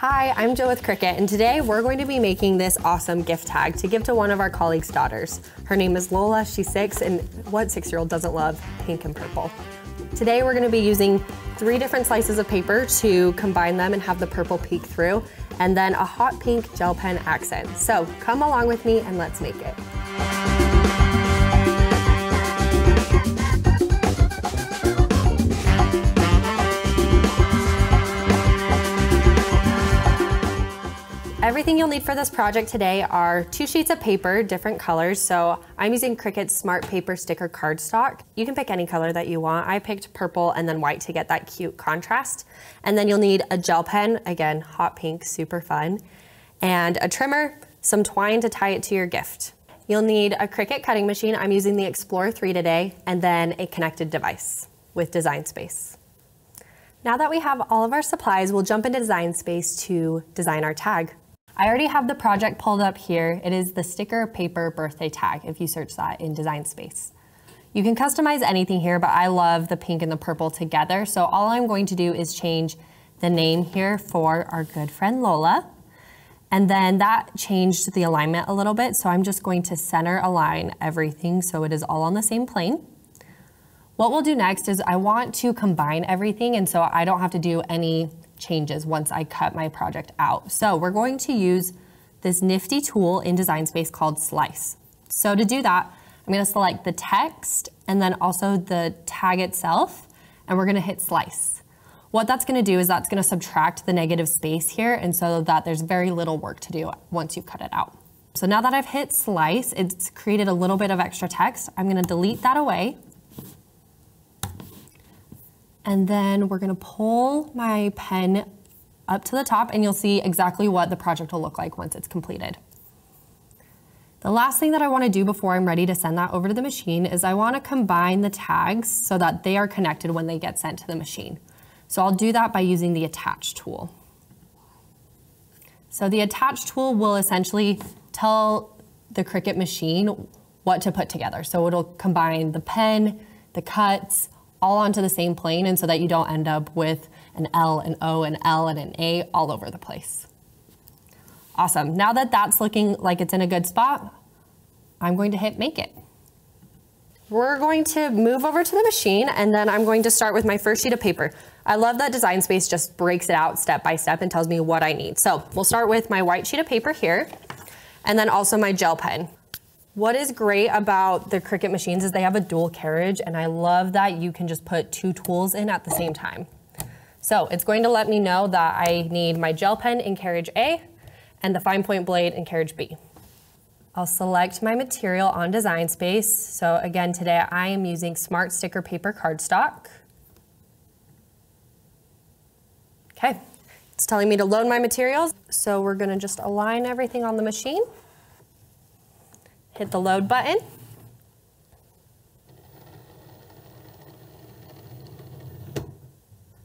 Hi, I'm Jill with Cricut, and today we're going to be making this awesome gift tag to give to one of our colleagues' daughters. Her name is Lola, she's 6, and what 6-year-old doesn't love pink and purple? Today we're going to be using 3 different slices of paper to combine them and have the purple peek through, and then a hot pink gel pen accent. So come along with me and let's make it. Everything you'll need for this project today are 2 sheets of paper, different colors. So I'm using Cricut's Smart Paper Sticker cardstock. You can pick any color that you want. I picked purple and then white to get that cute contrast. And then you'll need a gel pen, again, hot pink, super fun, and a trimmer, some twine to tie it to your gift. You'll need a Cricut cutting machine. I'm using the Explorer 3 today, and then a connected device with Design Space. Now that we have all of our supplies, we'll jump into Design Space to design our tag. I already have the project pulled up here. It is the sticker paper birthday tag if you search that in Design Space. You can customize anything here, but I love the pink and the purple together. So all I'm going to do is change the name here for our good friend Lola. And then that changed the alignment a little bit. So I'm just going to center align everything so it is all on the same plane. What we'll do next is I want to combine everything, and so I don't have to do any changes once I cut my project out. So we're going to use this nifty tool in Design Space called Slice. So to do that, I'm going to select the text and then also the tag itself, and we're going to hit Slice. What that's going to do is that's going to subtract the negative space here, and so that there's very little work to do once you've cut it out. So now that I've hit Slice, it's created a little bit of extra text. I'm going to delete that away. And then we're gonna pull my pen up to the top and you'll see exactly what the project will look like once it's completed. The last thing that I wanna do before I'm ready to send that over to the machine is I wanna combine the tags so that they are connected when they get sent to the machine. So I'll do that by using the Attach tool. So the Attach tool will essentially tell the Cricut machine what to put together. So it'll combine the pen, the cuts, all onto the same plane, and so that you don't end up with an L, an O, an L, and an A all over the place. Awesome. Now that that's looking like it's in a good spot, I'm going to hit Make It. We're going to move over to the machine, and then I'm going to start with my first sheet of paper. I love that Design Space just breaks it out step by step and tells me what I need. So we'll start with my white sheet of paper here, and then also my gel pen. What is great about the Cricut machines is they have a dual carriage, and I love that you can just put 2 tools in at the same time. So it's going to let me know that I need my gel pen in carriage A and the fine point blade in carriage B. I'll select my material on Design Space. So again, today I am using Smart Sticker Paper cardstock. Okay, it's telling me to load my materials. So we're gonna just align everything on the machine. Hit the load button.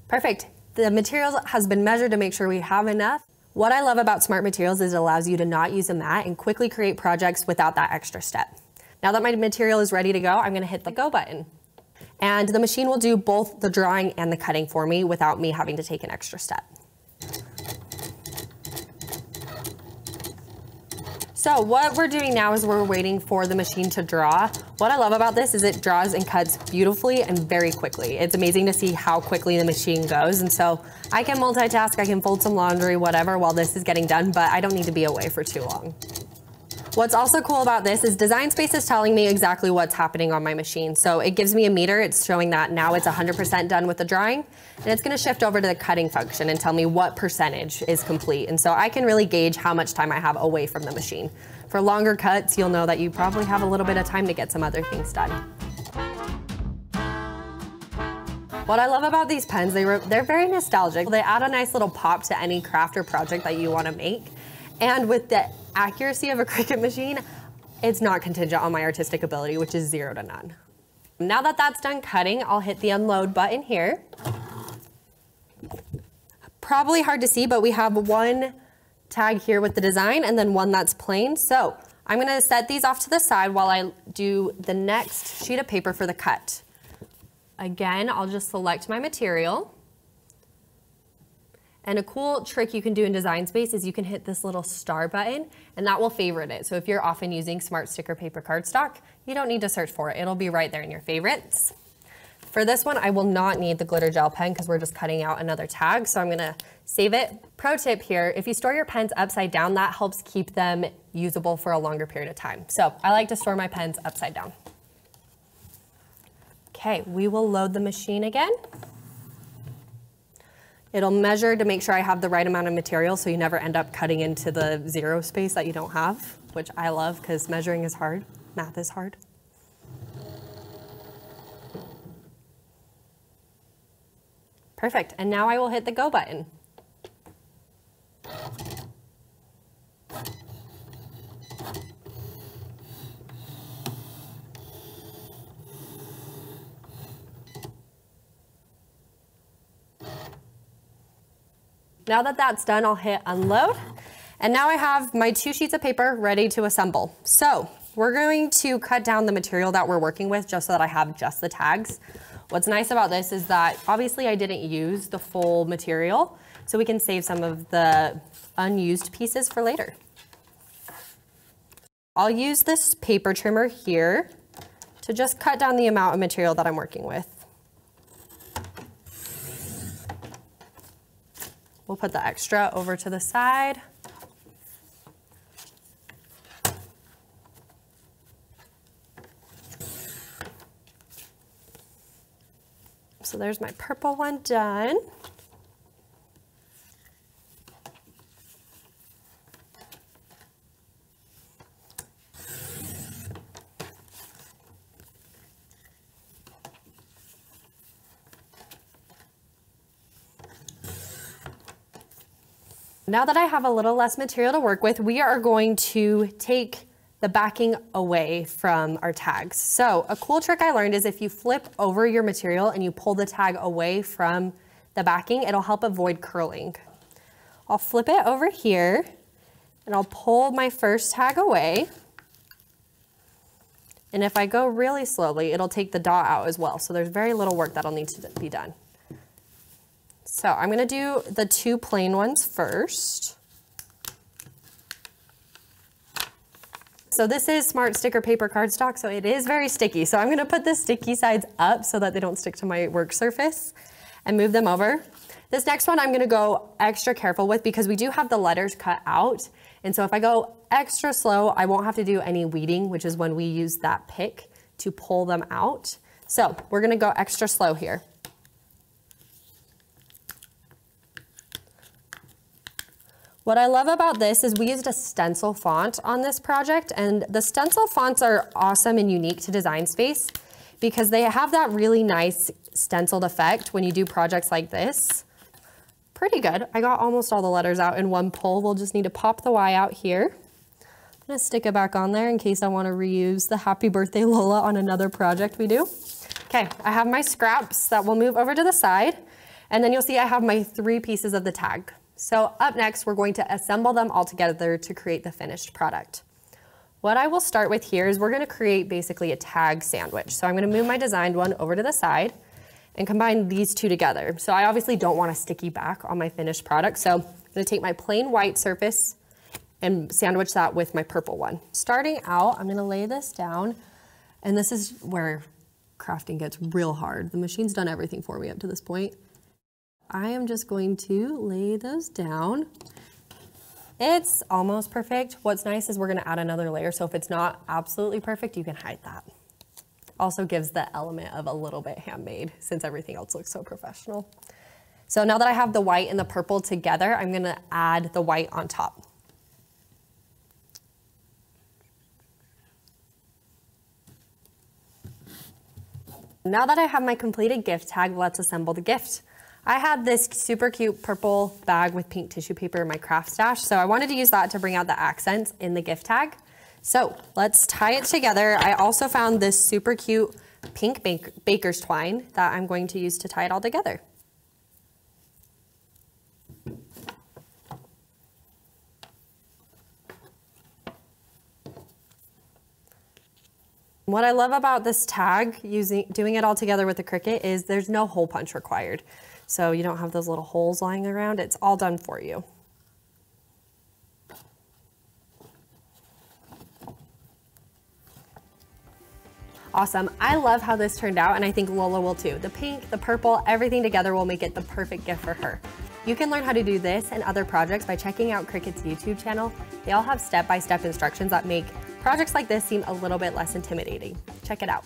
Perfect. The materials has been measured to make sure we have enough. What I love about Smart Materials is it allows you to not use a mat and quickly create projects without that extra step. Now that my material is ready to go, I'm gonna hit the go button. And the machine will do both the drawing and the cutting for me without me having to take an extra step. So what we're doing now is we're waiting for the machine to draw. What I love about this is it draws and cuts beautifully and very quickly. It's amazing to see how quickly the machine goes. And so I can multitask, I can fold some laundry, whatever, while this is getting done, but I don't need to be away for too long. What's also cool about this is Design Space is telling me exactly what's happening on my machine. So it gives me a meter, it's showing that now it's 100% done with the drawing, and it's gonna shift over to the cutting function and tell me what percentage is complete. And so I can really gauge how much time I have away from the machine. For longer cuts, you'll know that you probably have a little bit of time to get some other things done. What I love about these pens, they're very nostalgic. They add a nice little pop to any craft or project that you wanna make. And with the accuracy of a Cricut machine, it's not contingent on my artistic ability, which is 0 to none. Now that that's done cutting, I'll hit the unload button here. Probably hard to see, but we have one tag here with the design and then one that's plain. So I'm gonna set these off to the side while I do the next sheet of paper for the cut. Again, I'll just select my material. And a cool trick you can do in Design Space is you can hit this little star button and that will favorite it. So if you're often using Smart Sticker Paper Cardstock, you don't need to search for it. It'll be right there in your favorites. For this one, I will not need the glitter gel pen because we're just cutting out another tag. So I'm gonna save it. Pro tip here, if you store your pens upside down, that helps keep them usable for a longer period of time. So I like to store my pens upside down. Okay, we will load the machine again. It'll measure to make sure I have the right amount of material so you never end up cutting into the zero space that you don't have, which I love because measuring is hard, math is hard. Perfect, and now I will hit the go button. Now that that's done, I'll hit unload. And now I have my 2 sheets of paper ready to assemble. So we're going to cut down the material that we're working with just so that I have just the tags. What's nice about this is that obviously I didn't use the full material, so we can save some of the unused pieces for later. I'll use this paper trimmer here to just cut down the amount of material that I'm working with. We'll put the extra over to the side. So there's my purple one done. Now that I have a little less material to work with, we are going to take the backing away from our tags. So a cool trick I learned is if you flip over your material and you pull the tag away from the backing, it'll help avoid curling. I'll flip it over here and I'll pull my first tag away. And if I go really slowly, it'll take the dot out as well. So there's very little work that'll need to be done. So I'm gonna do the 2 plain ones first. So this is Smart Sticker Paper Cardstock, so it is very sticky. So I'm gonna put the sticky sides up so that they don't stick to my work surface and move them over. This next one I'm gonna go extra careful with because we do have the letters cut out. And so if I go extra slow, I won't have to do any weeding, which is when we use that pick to pull them out. So we're gonna go extra slow here. What I love about this is we used a stencil font on this project, and the stencil fonts are awesome and unique to Design Space because they have that really nice stenciled effect when you do projects like this. Pretty good. I got almost all the letters out in one pull. We'll just need to pop the Y out here. I'm gonna stick it back on there in case I want to reuse the Happy Birthday Lola on another project we do. Okay, I have my scraps that will move over to the side, and then you'll see I have my 3 pieces of the tag. So up next, we're going to assemble them all together to create the finished product. What I will start with here is we're gonna create basically a tag sandwich. So I'm gonna move my designed one over to the side and combine these 2 together. So I obviously don't want a sticky back on my finished product. So I'm gonna take my plain white surface and sandwich that with my purple one. Starting out, I'm gonna lay this down, and this is where crafting gets real hard. The machine's done everything for me up to this point. I am just going to lay those down. It's almost perfect. What's nice is we're gonna add another layer, so if it's not absolutely perfect, you can hide that. Also gives the element of a little bit handmade since everything else looks so professional. So now that I have the white and the purple together, I'm gonna add the white on top. Now that I have my completed gift tag, let's assemble the gift. I had this super cute purple bag with pink tissue paper in my craft stash, so I wanted to use that to bring out the accents in the gift tag. So let's tie it together. I also found this super cute pink baker's twine that I'm going to use to tie it all together. What I love about this tag, doing it all together with the Cricut, is there's no hole punch required. So you don't have those little holes lying around. It's all done for you. Awesome. I love how this turned out, and I think Lola will too. The pink, the purple, everything together will make it the perfect gift for her. You can learn how to do this and other projects by checking out Cricut's YouTube channel. They all have step-by-step instructions that make projects like this seem a little bit less intimidating. Check it out.